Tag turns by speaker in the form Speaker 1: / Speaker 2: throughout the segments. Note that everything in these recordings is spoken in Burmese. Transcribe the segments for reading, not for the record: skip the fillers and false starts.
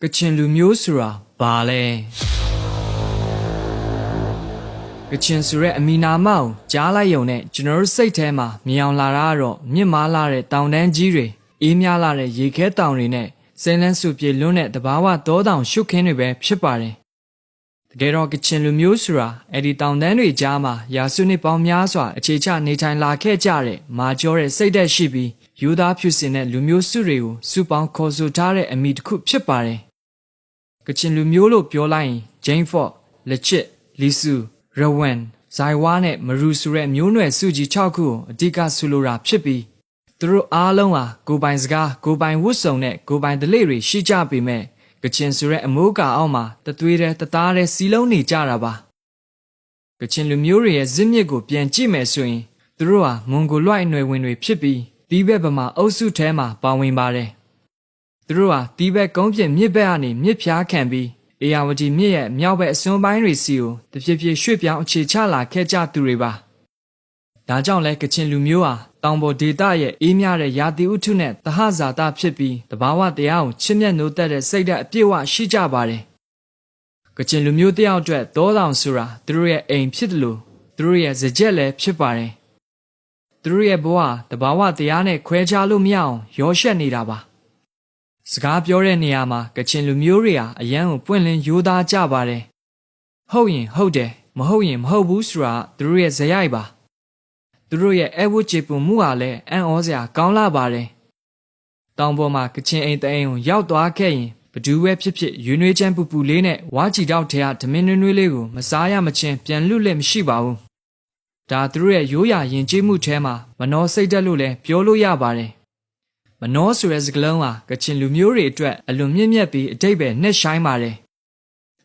Speaker 1: ကချင်လူမျိုးဆိုတာဘာလဲကချင်ဆိုတဲ့အမီနာမကိုကြားလိုက်ရုံနဲ့ကျွန်တော်တို့စိတ်ထဲမှာမြောင်လာတာကတော့မြင့်မားလာတဲ့တောင်တန်းကြီးတွေအေးမြလာတဲ့ရေခဲတောင်တွေနဲ့စိမ်းလန်းဆူပြေလွန်းတဲ့တဘာဝတောတောင်ရှုခင်းတွေပဲဖြစ်ပါတယ်တကယ်တော့ကချင်လူမျိုးဆိုတာအဲ့ဒီတောင်တန်းတွေကြားမှာရာစုနှစ်ပေါင်းများစွာအခြေချနေထိုင်လာခဲ့ကြတဲ့မာကျောတဲ့စိတ်သက်ရှိပြီးယူသားဖြူစင်တဲ့လူမျိုးစုတွေကိုစုပေါင်းခေါ်ဆိုထားတဲ့အမီတစ်ခုဖြစ်ပါတယ်ကချင်လူမျိုးလို့ပြောလိုက်ရင်ဂျိန်းဖော့လက်ချစ်လီဆူရဝမ်ဇိုင်ဝါနဲ့မရူဆိုတဲ့မျိုးနွယ်စုကြီး6ခုကိုအဓိကဆိုလိုတာဖြစ်ပြီးသူတို့အားလုံးဟာကိုယ်ပိုင်စကားကိုယ်ပိုင်ဝတ်စုံနဲ့ကိုယ်ပိုင်ဓလေ့တွေရှိကြပေမဲ့ကချင်ဆိုတဲ့အမိုးကာအောက်မှာတသွေးတဲ့တသားတဲ့စီလုံးနေကြတာပါကချင်လူမျိုးတွေရဲ့ဇစ်မြစ်ကိုပြန်ကြည့်မယ်ဆိုရင်သူတို့ဟာမွန်ဂိုလွိုက်အနွယ်ဝင်တွေဖြစ်ပြီးတီးဘက်ဗမာအုပ်စုထဲမှာပါဝင်ပါတယ်သူတို့ဟာတီးဘက်ကုန်းပြင်မြစ်ဘက်ကနေမြစ်ဖျားခံပြီးအေယာဝတီမြစ်ရဲ့မြောက်ဘက်အစွန်းပိုင်းတွေစီကိုတဖြည်းဖြည်းရွှေ့ပြောင်းအခြေချလာခဲ့ကြသူတွေပါဒါကြောင့်လဲကချင်လူမျိုးဟာတောင်ပေါ်ဒေသရဲ့အေးမြတဲ့ရာသီဥတုနဲ့သဟဇာတဖြစ်ပြီးတဘာဝတရားကိုချစ်မြတ်နိုးတတ်တဲ့စိတ်ဓာတ်အပြည့်အဝရှိကြပါတယ်ကချင်လူမျိုးတယောက်အတွက်တောတောင်ဆိုတာသူတို့ရဲ့အိမ်ဖြစ်တယ်လို့သူတို့ရဲ့စကြက်လည်းဖြစ်ပါတယ်သူတို့ရဲ့ဘဝတဘာဝတရားနဲ့ခွဲခြားလို့မရအောင်ရောရှက်နေတာပါစကားပြောတဲ့နေရာမှာကချင်လူမျိုးတွေဟာအယံကိုပွင့်လင်းရိုးသားကြပါတယ်ဟုတ်ရင်ဟုတ်တယ်မဟုတ်ရင်မဟုတ်ဘူးဆိုတာသူတို့ရဲ့ဇယိုက်ပါသူတို့ရဲ့အဝတ်ကျေပွန်မှုဟာလည်းအံ့ဩစရာကောင်းလာပါတယ်တောင်ပေါ်မှာကချင်အိမ်တအိမ်ကိုရောက်သွားခဲ့ရင်ဘဒူးပဲဖြစ်ဖြစ်ရွေးနွေးချမ်းပူပူလေးနဲ့ဝါချီတောက်ထဲကဓမင်းနွေးနွေးလေးကိုမစားရမချင်းပြန်လွတ်လက်မရှိပါဘူးဒါသူတို့ရဲ့ရိုးရာယဉ်ကျေးမှုထဲမှာမနှောစိတ်တက်လို့လည်းပြောလို့ရပါတယ်မနှောဆိုတဲ့စကားလုံးဟာကချင်လူမျိုးတွေအတွက်အလွန်မြင့်မြတ်ပြီးအတိတ်ပဲနှက်ဆိုင်ပါတယ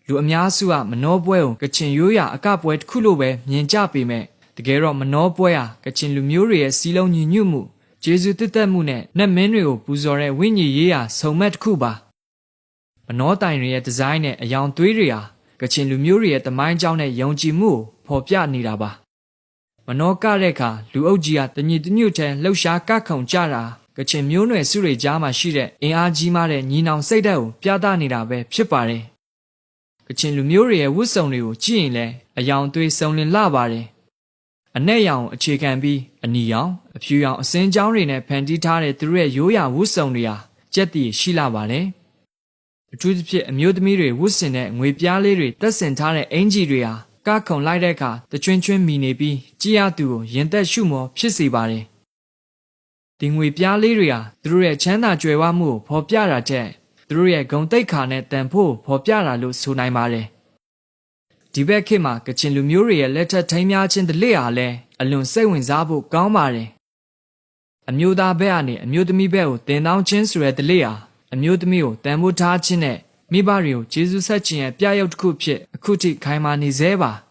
Speaker 1: ်လူအများစုကမနှောပွဲကိုကချင်ရိုးရာအကပွဲတစ်ခုလိုပဲမြင်ကြပေမဲ့တကယ်တော့မနှောပွဲဟာကချင်လူမျိုးတွေရဲ့စီးလုံးညီညွတ်မှုကျေးဇူးတသက်မှုနဲ့နတ်မင်းတွေကိုပူဇော်တဲ့ဝိညာဉ်ရေးရာဆုံမက်တစ်ခုပါမနှောတိုင်တွေရဲ့ဒီဇိုင်းနဲ့အယောင်သွေးတွေဟာကချင်လူမျိုးတွေရဲ့တမိုင်းကြောင်းနဲ့ယုံကြည်မှုကိုဖော်ပြနေတာပါမနှောကတဲ့အခါလူအုပ်ကြီးကတညီတညွတ်ထဲလှုပ်ရှားကခုန်ကြတာကချင်မျိုးနွယ်စုတွေကြားမှာရှိတဲ့အင်အားကြီးမားတဲ့ညီနောင်စိတ်ဓာတ်ကိုပြသနေတာပဲဖြစ်ပါတယ်ကချင်လူမျိုးတွေရဲ့ဝတ်စုံတွေကိုကြည့်ရင်လည်းအယောင်သွေးစုံလင်လှပါတယ်အနက်ရောင်အခြေခံပြီးအနီရောင်အဖြူရောင်အစင်းကြောင်းတွေနဲ့ဖန်တီးထားတဲ့သူတို့ရဲ့ရိုးရာဝတ်စုံတွေဟာကြက်တည်ရှိလာပါတယ်အထူးသဖြင့်အမျိုးသမီးတွေဝတ်ဆင်တဲ့ငွေပြားလေးတွေတက်ဆင်ထားတဲ့အင်ဂျီတွေဟာကခုန်လိုက်တဲ့အခါတချွင်းချွင်းမိနေပြီးကြည်ရသူကိုရင်သက်ရှုမောဖြစ်စေပါတယ်ဒီငွေပြားလေးတွေဟာသူတို့ရဲ့ချမ်းသာကြွယ်ဝမှုကိုဖော်ပြတာတဲ့သူတို့ရဲ့ဂုဏ်သိက္ခာနဲ့တန်ဖိုးကိုဖော်ပြတာလို့ဆိုနိုင်ပါတယ်ဒီဘက်ခေတ်မှာကချင်လူမျိုးတွေရဲ့လက်ထက်ထိမ်းများခြင်းဓလေ့ဟာလည်းအလွန်စိတ်ဝင်စားဖို့ကောင်းပါတယ်အမျိုးသားဘက်ကနေအမျိုးသမီးဘက်ကိုတင်တောင်းခြင်းဆိုတဲ့ဓလေ့ဟာအမျိုးသမီးကိုတန်ဖိုးထားခြင်းနဲ့မိဘတွေကိုကျေးဇူးဆက်ခြင်းရဲ့ပြရုပ်တစ်ခုဖြစ်အခုထိခိုင်မာနေသေးပ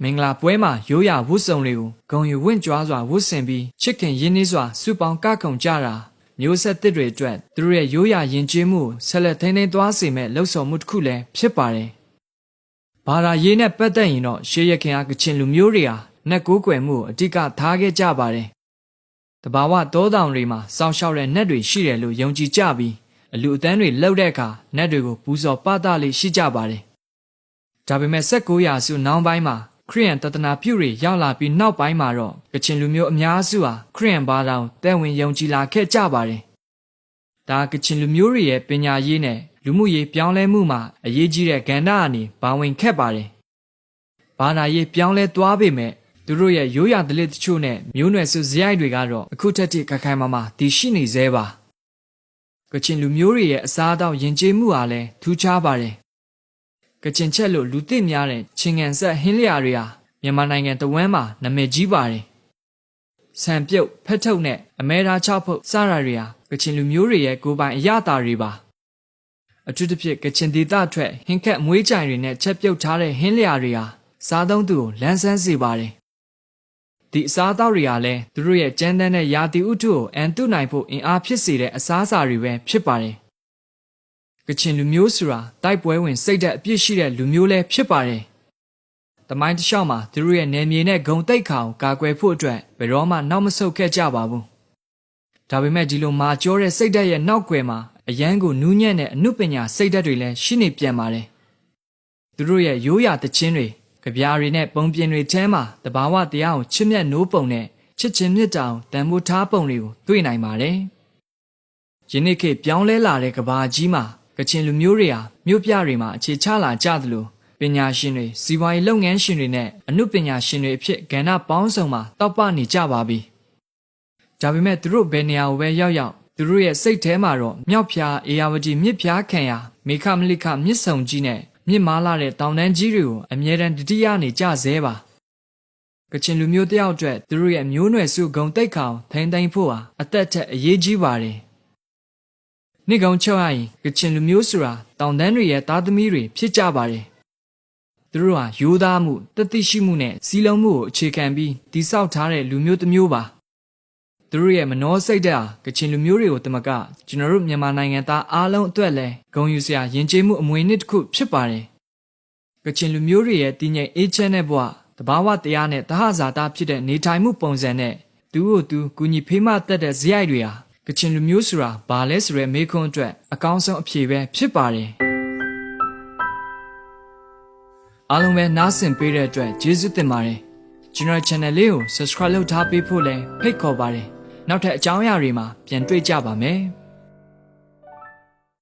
Speaker 1: ါမင်္ဂလာပွဲမှာရိုးရာဝတ်စုံတွေကိုဂုဏ်ယူဝင့်ကြွားစွာဝတ်ဆင်ပြီးချစ်ခင်ရင်းနှီးစွာစုပေါင်းကခုန်ကြတာမျိုးဆက်သစ်တွေအတွက်သူတို့ရဲ့ရိုးရာယဉ်ကျေးမှုကိုဆက်လက်ထိန်းသိမ်းသွားစေမဲ့လှုပ်ဆော်မှုတစ်ခုလည်းဖြစ်ပါတယ်ဘာသာရေးနဲ့ပတ်သက်ရင်တော့ရှေးရခင်ကချင်လူမျိုးတွေဟာနတ်ကိုးကွယ်မှုကိုအဓိကထားခဲ့ကြပါတယ်တဘာဝတောတောင်တွေမှာစောင့်ရှောက်တဲ့နတ်တွေရှိတယ်လို့ယုံကြည်ကြပြီးအလူအသန်းတွေလှုပ်တဲ့အခါနတ်တွေကိုပူဇော်ပသလေးရှိကြပါတယ်ဒါပေမဲ့19ရာစုနောက်ပိုင်းမှာခရစ်ယာန်တသနာပြုတွေရောက်လာပြီးနောက်ပိုင်းမှာတော့ကချင်လူမျိုးအများစုဟာခရစ်ယာန်ဘာသာကိုတည်ဝင်ယုံကြည်လာခဲ့ကြပါတယ်ဒါကချင်လူမျိုးတွေရဲ့ပညာရေးနဲ့လူမှုရေးပြောင်းလဲမှုမှာအရေးကြီးတဲ့ကဏ္ဍအနေပါဝင်ခဲ့ပါတယ်ဘာသာရေးပြောင်းလဲသွားပေမဲ့သူတို့ရဲ့ရိုးရာဓလေ့တချို့နဲ့မျိုးနွယ်စုဇယိုက်တွေကတော့အခုထက်ထိခိုင်မာတည်ရှိနေသေးပါကချင်လူမျိုးတွေရဲ့အစားအသောက်ယဉ်ကျေးမှုဟာလည်းထူးခြားပါတယ်ကချင်ချက်လို့လူသိများတဲ့ချင်းငံဆက်ဟင်းလျာတွေဟာမြန်မာနိုင်ငံတဝန်းမှာနာမည်ကြီးပါတယ်ဆန်ပြုတ်ဖက်ထုတ်နဲ့အမဲသား6ဖုတ်စတာတွေဟာကချင်လူမျိုးတွေရဲ့ကိုယ်ပိုင်အရသာတွေပါအထူးသဖြင့်ကချင်ဒေသထွက်ဟင်းခက်မွေးကြိုင်တွေနဲ့ချက်ပြုတ်ထားတဲ့ဟင်းလျာတွေဟာစားသုံးသူကိုလန်းဆန်းစေပါတယ်ဒီအစားအသောက်တွေဟာလည်းသူတို့ရဲ့ကြမ်းတမ်းတဲ့ရာသီဥတုကိုအန်တုနိုင်ဖို့အင်အားဖြစ်စေတဲ့အစားအစာတွေပဲဖြစ်ပါတယ်ကချင်လူမျိုးဆိုတာတိုက်ပွဲဝင်စိတ်ဓာတ်အပြည့်ရှိတဲ့လူမျိုးလည်းဖြစ်ပါတယ်။တမိုင်းတစ်လျှောက်မှာသူတို့ရဲ့နယ်မြေနဲ့ဂုဏ်သိက္ခာကိုကာကွယ်ဖို့အတွက်ဘယ်တော့မှနောက်မဆုတ်ခဲ့ကြပါဘူး။ဒါပေမဲ့ဒီလိုမာကျောတဲ့စိတ်ဓာတ်ရဲ့နောက်ွယ်မှာ အရန်ကိုနူးညံ့တဲ့အနုပညာစိတ်ဓာတ်တွေလည်းရှိနေပြန်ပါတယ်သူတို့ရဲ့ရိုးရာသချင်းတွေကြပြားတွေနဲ့ပုံပြင်တွေထဲမှာတဘာဝတရားကိုချစ်မြတ်နိုးပုံနဲ့ချစ်ချင်းမြတ်တောင်တန်ဖိုးထားပုံတွေကိုတွေ့နိုင်ပါတယ်ယနေ့ခေတ်ပြောင်းလဲလာတဲ့ကဘာကြီးမှာကချင်လူမျိုးတွေဟာမြို့ပြတွေမှာအခြေချလာကြသလိုပညာရှင်တွေစီးပွားရေးလုပ်ငန်းရှင်တွေနဲ့အမှုပညာရှင်တွေအဖြစ်ကဏ္ဍပေါင်းစုံမှာတောက်ပနေကြပါပြီ။ဒါပေမဲ့သူတို့ဘယ်နေရာကိုပဲရောက်ရောက်သူတို့ရဲ့စိတ်ထဲမှာတော့မြောက်ဖျားအေယာဝတီမြစ်ဖျားခံရမေခမလိခမြစ်ဆုံကြီးနဲ့မြစ်မားလာတဲ့တောင်တန်းကြီးတွေကိုအမြဲတမ်းတတိယနေကြဆဲပါ။ကချင်လူမျိုးတယောက်အတွက်သူတို့ရဲ့မျိုးနွယ်စုဂုံတိတ်ခေါင်ထိန်သိမ်းဖို့ဟာအသက်ထက်အရေးကြီးပါတယ်။နေ့ကောင်ချုပ်ရရင်ကချင်လူမျိုးဆိုတာတောင်တန်းတွေရဲ့သားသမီးတွေဖြစ်ကြပါတယ်။သူတို့ဟာရိုးသားမှုတသိရှိမှုနဲ့စီးလုံးမှုကိုအခြေခံပြီးတည်ဆောက်ထားတဲ့လူမျိုးတစ်မျိုးပါ။သူတို့ရဲ့မနှောစိတ်ဓာတ်ဟာကချင်လူမျိုးတွေကိုတမကကျွန်တော်တို့မြန်မာနိုင်ငံသားအားလုံးအတွက်လည်းဂုဏ်ယူစရာယဉ်ကျေးမှုအမွေအနှစ်တစ်ခုဖြစ်ပါတယ်။ကချင်လူမျိုးတွေရဲ့တည်ငြိမ်အေးချမ်းတဲ့ဘဝတဘာဝတရားနဲ့တဟဇာတာဖြစ်တဲ့နေထိုင်မှုပုံစံနဲ့သူ့ကိုယ်သူကူညီဖေးမတတ်တဲ့ဇယိုက်တွေဟာကချင်လူမျိုးဆိုတာဘာလဲဆိုရဲမေးခွန်းအတွက်အကောင်းဆုံးအဖြေပဲဖြစ်ပါတယ်။အားလုံးပဲနားဆင်ပေးတဲ့အတွက်ကျေးဇူးတင်ပါတယ်။ကျွန်တော် channel လေးကို subscribe လုပ်ထားပေးဖို့လည်းဖိတ်ခေါ်ပါတယ်။နောက်ထပ်အကြောင်းအရာတွေမှာပြန်တွေ့ကြပါမယ်။